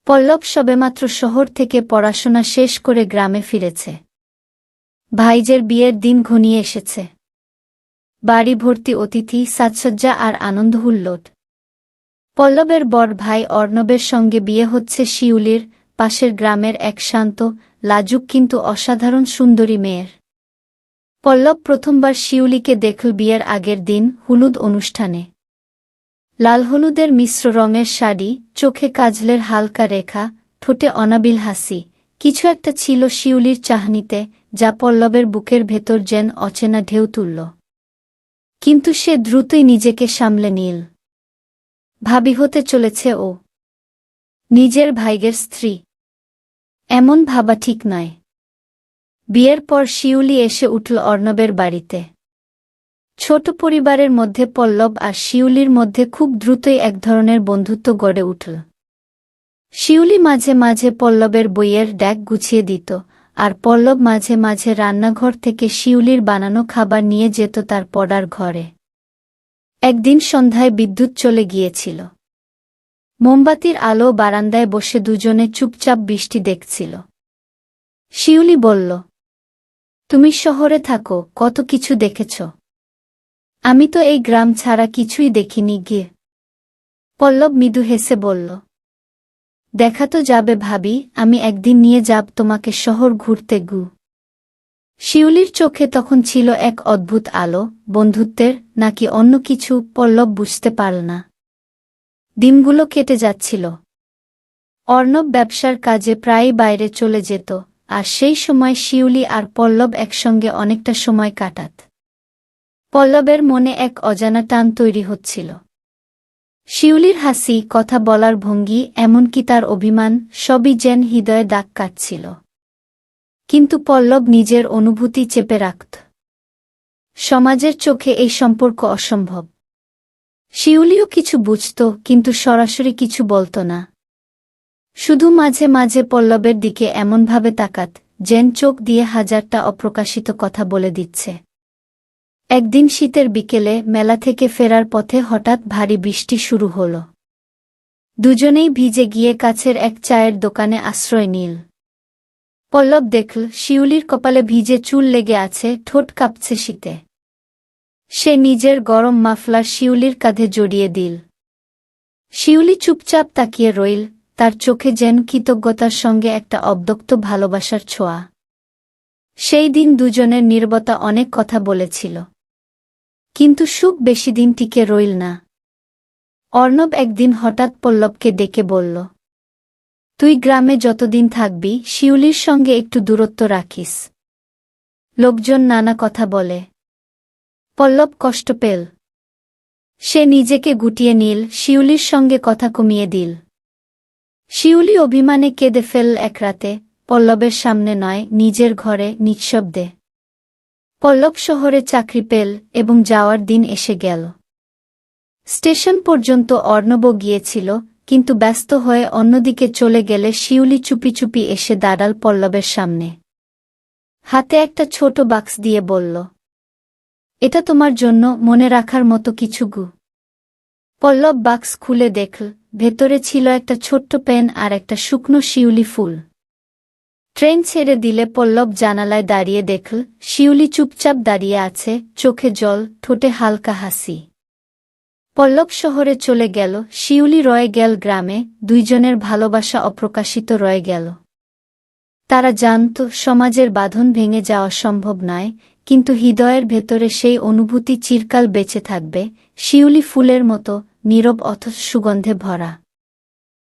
পল্লব সবেমাত্র শহর থেকে পড়াশোনা শেষ করে গ্রামে ফিরেছে। ভাইজের বিয়ের দিন ঘনিয়ে এসেছে। বাড়ি ভর্তি অতিথি, সাজসজ্জা আর আনন্দহুল্লোড়। পল্লবের বড় ভাই অর্ণবের সঙ্গে বিয়ে হচ্ছে শিউলির, পাশের গ্রামের এক শান্ত, লাজুক কিন্তু অসাধারণ সুন্দরী মেয়ের। পল্লব প্রথমবার শিউলিকে দেখল বিয়ের আগের দিন হলুদ অনুষ্ঠানে। লাল হলুদের মিশ্র রঙের শাড়ি, চোখে কাজলের হালকা রেখা, ঠোঁটে অনাবিল হাসি। কিছু একটা ছিল শিউলির চাহনিতে, যা পল্লবের বুকের ভেতর যেন অচেনা ঢেউ তুলল। কিন্তু সে দ্রুতই নিজেকে সামলে নিল। ভাবি হতে চলেছে ও, নিজের ভাইয়ের স্ত্রী। এমন ভাবা ঠিক নয়। বিয়ের পর শিউলি এসে উঠল অর্ণবের বাড়িতে। ছোট পরিবারের মধ্যে পল্লব আর শিউলির মধ্যে খুব দ্রুতই এক ধরনের বন্ধুত্ব গড়ে উঠল। শিউলি মাঝে মাঝে পল্লবের বইয়ের ড্যাক গুছিয়ে দিত, আর পল্লব মাঝে মাঝে রান্নাঘর থেকে শিউলির বানানো খাবার নিয়ে যেত তার পড়ার ঘরে। একদিন সন্ধ্যায় বিদ্যুৎ চলে গিয়েছিল। মোমবাতির আলো বারান্দায় বসে দুজনে চুপচাপ বৃষ্টি দেখছিল। শিউলি বলল, তুমি শহরে থাকো, কত কিছু দেখেছ। আমি তো এই গ্রাম ছাড়া কিছুই দেখিনি গিয়ে। পল্লব মৃদু হেসে বলল, দেখা তো যাবে ভাবি, আমি একদিন নিয়ে যাব তোমাকে শহর ঘুরতে গু। শিউলির চোখে তখন ছিল এক অদ্ভুত আলো, বন্ধুত্বের নাকি অন্য কিছু পল্লব বুঝতে পারল না। দিনগুলো কেটে যাচ্ছিল। অর্ণব ব্যবসার কাজে প্রায়ই বাইরে চলে যেত, আর সেই সময় শিউলি আর পল্লব একসঙ্গে অনেকটা সময় কাটাত। পল্লবের মনে এক অজানা টান তৈরি হচ্ছিল। শিউলির হাসি, কথা বলার ভঙ্গি, এমনকি তার অভিমান, সবই যেন হৃদয়ে দাগ কাটছিল। কিন্তু পল্লব নিজের অনুভূতি চেপে রাখত। সমাজের চোখে এই সম্পর্ক অসম্ভব। শিউলিও কিছু বুঝত, কিন্তু সরাসরি কিছু বলত না। শুধু মাঝে মাঝে পল্লবের দিকে এমনভাবে তাকাত, যেন চোখ দিয়ে হাজারটা অপ্রকাশিত কথা বলে দিচ্ছে। একদিন শীতের বিকেলে মেলা থেকে ফেরার পথে হঠাৎ ভারী বৃষ্টি শুরু হল। দুজনেই ভিজে গিয়ে কাছের এক চায়ের দোকানে আশ্রয় নিল। পল্লব দেখল শিউলির কপালে ভিজে চুল লেগে আছে, ঠোঁট কাঁপছে শীতে। সে নিজের গরম মাফলার শিউলির কাঁধে জড়িয়ে দিল। শিউলি চুপচাপ তাকিয়ে রইল, তার চোখে যেন কৃতজ্ঞতার সঙ্গে একটা অব্যক্ত ভালোবাসার ছোঁয়া। সেই দিন দুজনের নীরবতা অনেক কথা বলেছিল। কিন্তু সুখ বেশিদিন টিকে রইল না। অর্ণব একদিন হঠাৎ পল্লবকে ডেকে বলল, তুই গ্রামে যতদিন থাকবি শিউলির সঙ্গে একটু দূরত্ব রাখিস। লোকজন নানা কথা বলে। পল্লব কষ্ট পেল। সে নিজেকে গুটিয়ে নিল, শিউলির সঙ্গে কথা কমিয়ে দিল। শিউলি অভিমানে কেঁদে ফেলল এক রাতে, পল্লবের সামনে নয়, নিজের ঘরে, নিঃশব্দে। পল্লব শহরে চাকরি পেল এবং যাওয়ার দিন এসে গেল। স্টেশন পর্যন্ত অর্ণবও গিয়েছিল, কিন্তু ব্যস্ত হয়ে অন্যদিকে চলে গেলে শিউলি চুপি চুপি এসে দাঁড়াল পল্লবের সামনে। হাতে একটা ছোট বাক্স দিয়ে বলল, এটা তোমার জন্য, মনে রাখার মতো কিছু গু। পল্লব বাক্স খুলে দেখল, ভেতরে ছিল একটা ছোট্ট পেন আর একটা শুকনো শিউলি ফুল। ট্রেন ছেড়ে দিলে পল্লব জানালায় দাঁড়িয়ে দেখল শিউলি চুপচাপ দাঁড়িয়ে আছে, চোখে জল, ঠোঁটে হালকা হাসি। পল্লব শহরে চলে গেল, শিউলি রয়ে গেল গ্রামে, দুইজনের ভালোবাসা অপ্রকাশিত রয়ে গেল। তারা জানত সমাজের বাঁধন ভেঙে যাওয়া সম্ভব নয়, কিন্তু হৃদয়ের ভেতরে সেই অনুভূতি চিরকাল বেঁচে থাকবে, শিউলি ফুলের মতো, নীরব অথচ সুগন্ধে ভরা।